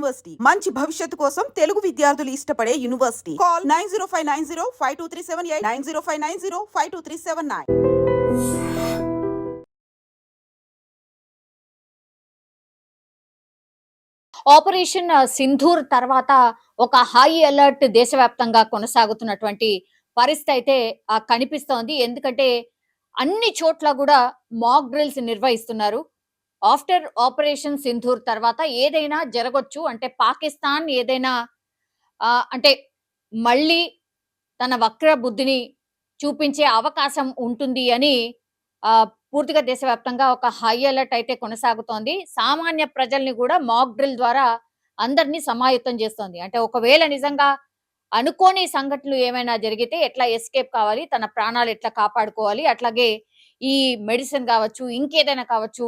University మంచి భవిష్యత్తు కోసం తెలుగు విద్యార్థులు ఇష్టపడే యూనివర్సిటీ. కాల్ 9059052378 9059052379. ఆపరేషన్ సింధూర్ తర్వాత ఒక హై అలర్ట్ దేశవ్యాప్తంగా కొనసాగుతున్నటువంటి పరిస్థితి అయితే కనిపిస్తోంది. ఎందుకంటే అన్ని చోట్ల కూడా మాక్ డ్రిల్స్ నిర్వహిస్తున్నారు. ఆఫ్టర్ ఆపరేషన్ సింధూర్ తర్వాత ఏదైనా జరగొచ్చు. అంటే పాకిస్తాన్ ఏదైనా అంటే మళ్ళీ తన వక్ర బుద్ధిని చూపించే అవకాశం ఉంటుంది అని పూర్తిగా దేశవ్యాప్తంగా ఒక హై అలర్ట్ అయితే కొనసాగుతోంది. సామాన్య ప్రజల్ని కూడా మాక్ డ్రిల్ ద్వారా అందరినీ సమాయత్తం చేస్తోంది. అంటే ఒకవేళ నిజంగా అనుకోని సంఘటనలు ఏమైనా జరిగితే ఎట్లా ఎస్కేప్ కావాలి, తన ప్రాణాలు ఎట్లా కాపాడుకోవాలి, అట్లాగే ఈ మెడిసిన్ కావచ్చు, ఇంకేదైనా కావచ్చు,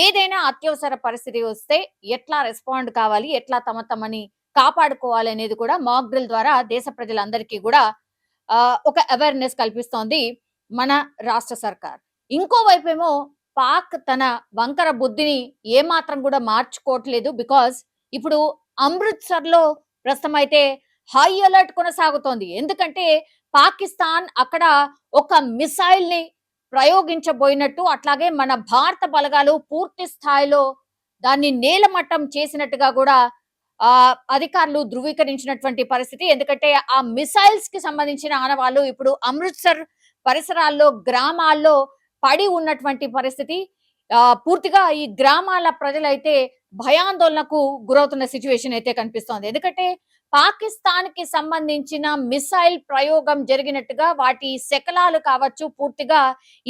ఏదైనా అత్యవసర పరిస్థితి వస్తే ఎట్లా రెస్పాండ్ కావాలి, ఎట్లా తమని కాపాడుకోవాలి అనేది కూడా మాక్ డ్రిల్ ద్వారా దేశ ప్రజలందరికీ కూడా ఒక అవేర్నెస్ కల్పిస్తోంది మన రాష్ట్ర సర్కార్. ఇంకోవైపు ఏమో పాక్ తన వంకర బుద్ధిని ఏమాత్రం కూడా మార్చుకోవట్లేదు. బికాజ్ ఇప్పుడు అమృత్సర్ లో ప్రస్తుతం అయితే హై అలర్ట్ కొనసాగుతోంది. ఎందుకంటే పాకిస్తాన్ అక్కడ ఒక మిసైల్ ని ప్రయోగించబోయినట్టు, అట్లాగే మన భారత బలగాలు పూర్తి స్థాయిలో దాన్ని నేలమట్టం చేసినట్టుగా కూడా అధికారులు ధృవీకరించినటువంటి పరిస్థితి. ఎందుకంటే ఆ మిసైల్స్ కి సంబంధించిన ఆనవాళ్లు ఇప్పుడు అమృత్సర్ పరిసరాల్లో గ్రామాల్లో పడి ఉన్నటువంటి పరిస్థితి. పూర్తిగా ఈ గ్రామాల ప్రజలైతే భయాందోళనకు గురవుతున్న సిచ్యువేషన్ అయితే కనిపిస్తోంది. ఎందుకంటే పాకిస్తాన్ కి సంబంధించిన మిసైల్ ప్రయోగం జరిగినట్టుగా వాటి శకలాలు కావచ్చు పూర్తిగా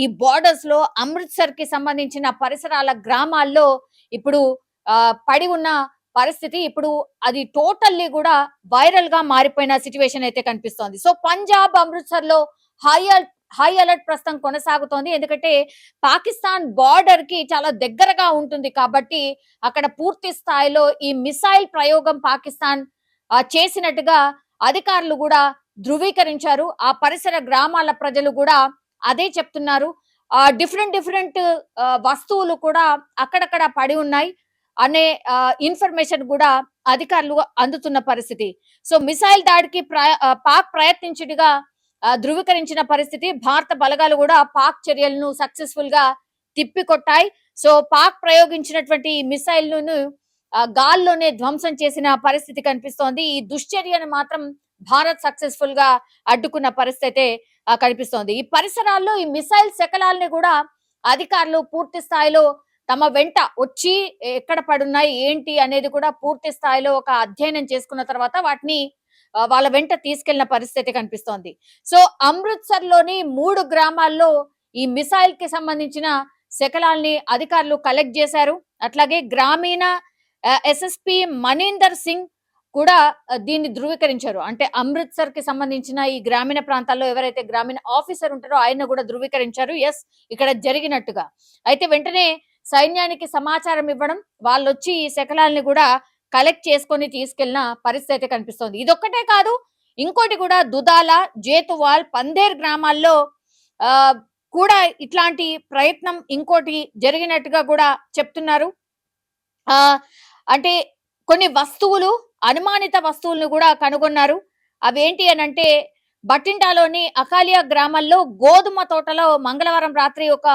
ఈ బోర్డర్స్ లో అమృత్సర్ కి సంబంధించిన పరిసరాల గ్రామాల్లో ఇప్పుడు పడి ఉన్న పరిస్థితి. ఇప్పుడు అది టోటల్లీ కూడా వైరల్ గా మారిపోయిన సిచ్యువేషన్ అయితే కనిపిస్తోంది. సో పంజాబ్ అమృత్సర్ లో హై అలర్ట్ ప్రస్తుతం కొనసాగుతోంది. ఎందుకంటే పాకిస్తాన్ బార్డర్ కి చాలా దగ్గరగా ఉంటుంది కాబట్టి అక్కడ పూర్తి స్థాయిలో ఈ మిసైల్ ప్రయోగం పాకిస్తాన్ చేసినట్టుగా అధికారులు కూడా ధృవీకరించారు. ఆ పరిసర గ్రామాల ప్రజలు కూడా అదే చెప్తున్నారు. డిఫరెంట్ వస్తువులు కూడా అక్కడక్కడ పడి ఉన్నాయి అనే ఇన్ఫర్మేషన్ కూడా అధికారులు అందుతున్న పరిస్థితి. సో మిసైల్ దాడికి పాక్ ప్రయత్నించినట్టుగా ధృవీకరించిన పరిస్థితి. భారత బలగాలు కూడా పాక్ చర్యలను సక్సెస్ఫుల్ గా తిప్పికొట్టాయి. సో పాక్ ప్రయోగించినటువంటి మిసైల్ ను గాల్లోనే ధ్వంసం చేసిన పరిస్థితి కనిపిస్తోంది. ఈ దుశ్చర్యను మాత్రం భారత్ సక్సెస్ఫుల్ గా అడ్డుకున్న పరిస్థితి అయితే కనిపిస్తోంది. ఈ పరిసరాల్లో ఈ మిసైల్ శకలాల్ని కూడా అధికారులు పూర్తి స్థాయిలో తమ వెంట వచ్చి ఎక్కడ పడున్నాయి ఏంటి అనేది కూడా పూర్తి స్థాయిలో ఒక అధ్యయనం చేసుకున్న తర్వాత వాటిని వాళ్ళ వెంట తీసుకెళ్లిన పరిస్థితి కనిపిస్తోంది. సో అమృత్సర్ లోని 3 గ్రామాల్లో ఈ మిసైల్ కి సంబంధించిన శకలాల్ని అధికారులు కలెక్ట్ చేశారు. అట్లాగే గ్రామీణ ఎస్ఎస్పి మనీందర్ సింగ్ కూడా దీన్ని ధృవీకరించారు. అంటే అమృత్సర్ కి సంబంధించిన ఈ గ్రామీణ ప్రాంతాల్లో ఎవరైతే గ్రామీణ ఆఫీసర్ ఉంటారో ఆయన కూడా ధృవీకరించారు ఎస్ ఇక్కడ జరిగినట్టుగా. అయితే వెంటనే సైన్యానికి సమాచారం ఇవ్వడం, వాళ్ళు వచ్చి ఈ శకలాల్ని కూడా కలెక్ట్ చేసుకొని తీసుకెళ్లిన పరిస్థితి కనిపిస్తోంది. ఇదొక్కటే కాదు, ఇంకోటి కూడా దుదాల, జేతువాల్, పందేర్ గ్రామాల్లో కూడా ఇట్లాంటి ప్రయత్నం ఇంకోటి జరిగినట్టుగా కూడా చెప్తున్నారు. అంటే కొన్ని వస్తువులు, అనుమానిత వస్తువులను కూడా కనుగొన్నారు. అవేంటి అనంటే బటిండాలోని అకాలియా గ్రామాల్లో గోధుమ తోటలో మంగళవారం రాత్రి ఒక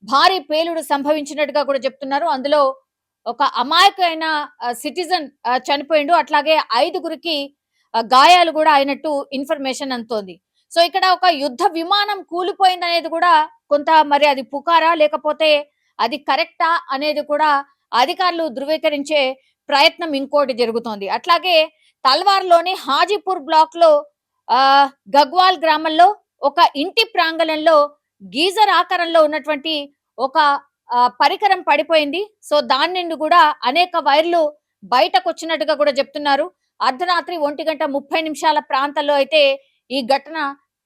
భారీ పేలుడు సంభవించినట్టుగా కూడా చెప్తున్నారు. అందులో ఒక అమాయకమైన సిటిజన్ చనిపోయిండు, అట్లాగే 5గురికి గాయాలు కూడా అయినట్టు ఇన్ఫర్మేషన్ అందుతోంది. సో ఇక్కడ ఒక యుద్ధ విమానం కూలిపోయింది అనేది కూడా కొంత, మరి అది పుకారా లేకపోతే అది కరెక్టా అనేది కూడా అధికారులు ధృవీకరించే ప్రయత్నం ఇంకోటి జరుగుతోంది. అట్లాగే తల్వార్లోని హాజీపూర్ బ్లాక్ లో గగ్వాల్ గ్రామంలో ఒక ఇంటి ప్రాంగణంలో గీజర్ ఆకారంలో ఉన్నటువంటి ఒక పరికరం పడిపోయింది. సో దాని నుండి కూడా అనేక వైర్లు బయటకు వచ్చినట్టుగా కూడా చెప్తున్నారు. అర్ధరాత్రి 1:30 ప్రాంతాల్లో అయితే ఈ ఘటన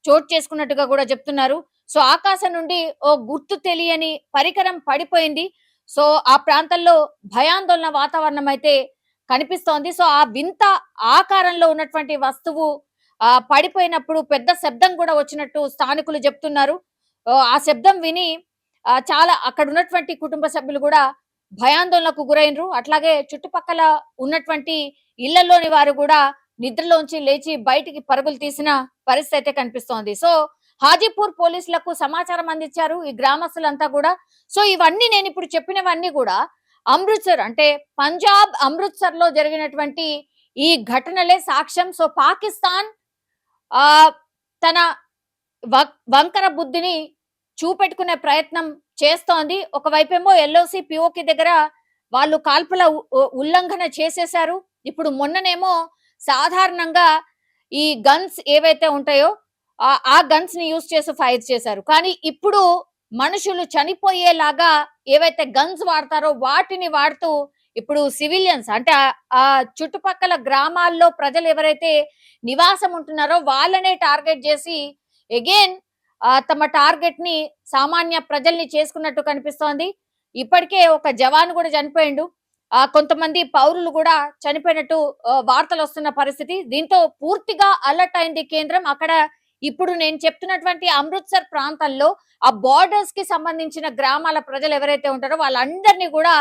చోటు చేసుకున్నట్టుగా కూడా చెప్తున్నారు. సో ఆకాశం నుండి ఓ గుర్తు తెలియని పరికరం పడిపోయింది. సో ఆ ప్రాంతంలో భయాందోళన వాతావరణం అయితే కనిపిస్తోంది. సో ఆ వింత ఆకారంలో ఉన్నటువంటి వస్తువు పడిపోయినప్పుడు పెద్ద శబ్దం కూడా వచ్చినట్టు స్థానికులు చెప్తున్నారు. ఆ శబ్దం విని చాలా అక్కడ ఉన్నటువంటి కుటుంబ సభ్యులు కూడా భయాందోళనకు గురైనరు. అట్లాగే చుట్టుపక్కల ఉన్నటువంటి ఇళ్లలోని వారు కూడా నిద్రలోంచి లేచి బయటికి పరుగులు తీసిన పరిస్థితి అయితే కనిపిస్తోంది. సో హాజీపూర్ పోలీసులకు సమాచారం అందించారు ఈ గ్రామస్తులంతా కూడా. సో ఇవన్నీ నేను ఇప్పుడు చెప్పినవన్నీ కూడా అమృత్సర్ అంటే పంజాబ్ అమృత్సర్ లో జరిగినటువంటి ఈ ఘటనలే సాక్ష్యం. సో పాకిస్తాన్ ఆ తన వంకర బుద్ధిని చూపెట్టుకునే ప్రయత్నం చేస్తోంది. ఒకవైపేమో ఎల్ఓసి పిఓకి దగ్గర వాళ్ళు కాల్పుల ఉల్లంఘన చేసేశారు. ఇప్పుడు మొన్ననేమో సాధారణంగా ఈ గన్స్ ఏవైతే ఉంటాయో ఆ గన్స్ ని యూజ్ చేసి ఫైర్ చేశారు. కానీ ఇప్పుడు మనుషులు చనిపోయేలాగా ఏవైతే గన్స్ వాడతారో వాటిని వాడుతూ ఇప్పుడు సివిలియన్స్ అంటే ఆ చుట్టుపక్కల గ్రామాల్లో ప్రజలు ఎవరైతే నివాసం ఉంటున్నారో వాళ్ళనే టార్గెట్ చేసి అగైన్ తమ టార్గెట్ ని సామాన్య ప్రజల్ని చేసుకున్నట్టు కనిపిస్తోంది. ఇప్పటికే ఒక జవాన్ కూడా చనిపోయిండు. కొంతమంది పౌరులు కూడా చనిపోయినట్టు వార్తలు వస్తున్న పరిస్థితి. దీంతో పూర్తిగా అలర్ట్ అయింది కేంద్రం. అక్కడ ఇప్పుడు నేను చెప్తున్నటువంటి అమృత్సర్ ప్రాంతంలో ఆ బార్డర్స్ కి సంబంధించిన గ్రామాల ప్రజలు ఎవరైతే ఉంటారో వాళ్ళందరినీ కూడా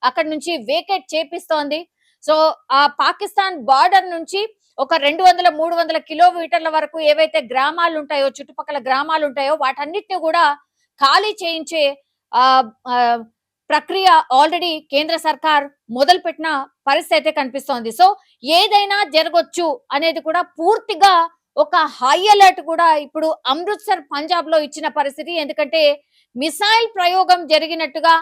అక్కడ నుంచి వేకేట్ చేపిస్తోంది. సో ఆ పాకిస్తాన్ బార్డర్ నుంచి ఒక 200-300 కిలోమీటర్ల వరకు ఏవైతే గ్రామాలు ఉంటాయో చుట్టుపక్కల గ్రామాలు ఉంటాయో వాటన్నిటిని కూడా ఖాళీ చేయించే ప్రక్రియ ఆల్రెడీ కేంద్ర సర్కార్ మొదలు పెట్టిన పరిస్థితి అయితే కనిపిస్తోంది. సో ఏదైనా జరగొచ్చు అనేది కూడా పూర్తిగా ఒక హై అలర్ట్ కూడా ఇప్పుడు అమృత్సర్ పంజాబ్ లో ఇచ్చిన పరిస్థితి. ఎందుకంటే మిసైల్ ప్రయోగం జరిగినట్టుగా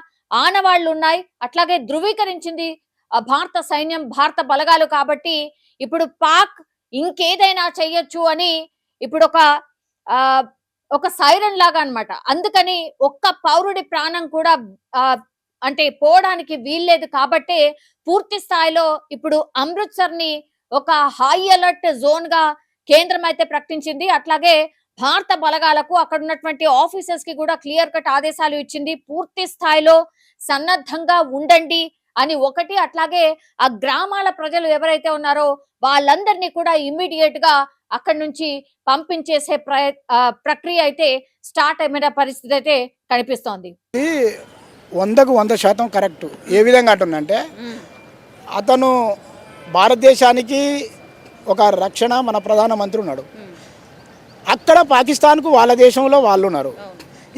ఆనవాళ్లు ఉన్నాయి. అట్లాగే ధృవీకరించింది భారత సైన్యం, భారత బలగాలు. కాబట్టి ఇప్పుడు పాక్ ఇంకేదైనా చెయ్యొచ్చు అని ఇప్పుడు ఒక సైరన్ లాగా అన్నమాట. అందుకని ఒక్క పౌరుడి ప్రాణం కూడా అంటే పోవడానికి వీల్లేదు. కాబట్టి పూర్తి స్థాయిలో ఇప్పుడు అమృత్సర్ ని ఒక హై అలర్ట్ జోన్ గా కేంద్రం అయితే ప్రకటించింది. అట్లాగే భారత బలగాలకు అక్కడ ఉన్నటువంటి ఆఫీసర్స్ కి కూడా క్లియర్ కట్ ఆదేశాలు ఇచ్చింది. పూర్తి స్థాయిలో సన్నద్ధంగా ఉండండి అని ఒకటి. అట్లాగే ఆ గ్రామాల ప్రజలు ఎవరైతే ఉన్నారో వాళ్ళందరినీ కూడా ఇమ్మీడియట్ గా అక్కడి నుంచి పంపించేసే ప్రక్రియ అయితే స్టార్ట్ అయిన పరిస్థితి అయితే కనిపిస్తోంది. 100% కరెక్ట్. ఏ విధంగా అంటుందంటే అతను భారతదేశానికి ఒక రక్షణ మన ప్రధానమంత్రి ఉన్నాడు. అక్కడ పాకిస్తాన్కు వాళ్ళ దేశంలో వాళ్ళు ఉన్నారు.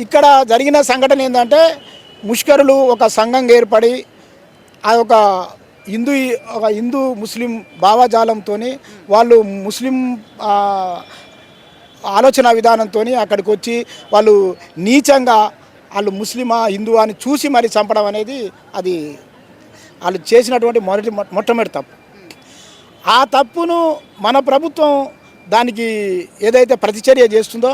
ఇక్కడ జరిగిన సంఘటన ఏంటంటే ముష్కరులు ఒక సంఘం ఏర్పడి ఆ ఒక హిందూ ముస్లిం భావజాలంతో వాళ్ళు ముస్లిం ఆలోచన విధానంతో అక్కడికి వచ్చి వాళ్ళు నీచంగా వాళ్ళు ముస్లిమా హిందువా అని చూసి మరి చంపడం అనేది అది వాళ్ళు చేసినటువంటి మొట్టమొదటి తప్పు. ఆ తప్పును మన ప్రభుత్వం దానికి ఏదైతే ప్రతిచర్య చేస్తుందో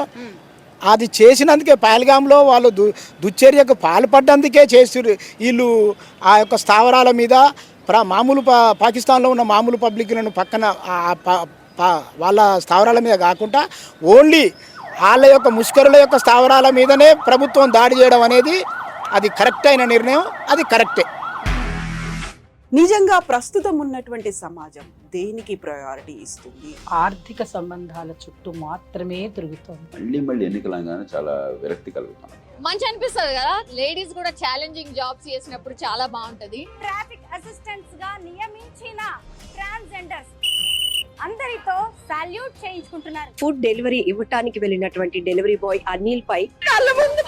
అది చేసినందుకే పహల్గామ్లో వాళ్ళు దుశ్చర్యకు పాల్పడ్డందుకే చేస్తారు. వీళ్ళు ఆ యొక్క స్థావరాల మీద మామూలు పాకిస్తాన్లో ఉన్న మామూలు పబ్లిక్లను పక్కన వాళ్ళ స్థావరాల మీద కాకుండా ఓన్లీ వాళ్ళ యొక్క ముష్కరుల యొక్క స్థావరాల మీదనే ప్రభుత్వం దాడి చేయడం అనేది అది కరెక్ట్ అయిన నిర్ణయం. అది కరెక్టే. నిజంగా ప్రస్తుతం ఉన్నటువంటి సమాజం దేనికి ప్రయారిటీ ఇస్తుంది? ఆర్థిక సంబంధాల చుట్టూ మాత్రమే తిరుగుతుంది. మళ్ళీ ఎన్నికలంగానే చాలా విరక్తి కలుగుతాం. మంచి అనిపిస్తుంది కదా, లేడీస్ కూడా ఛాలెంజింగ్ జాబ్స్ చేసినప్పుడు చాలా బాగుంటది. ట్రాఫిక్ అసిస్టెంట్స్ గా నియమించిన ట్రాన్స్జెండర్స్ అందరితో సాల్యూట్ చేయించుకుంటున్నారు. ఫుడ్ డెలివరీ ఇవ్వటానికి వెళ్ళినటువంటి డెలివరీ బాయ్ అనిల్ పై కళ్ళ ముందు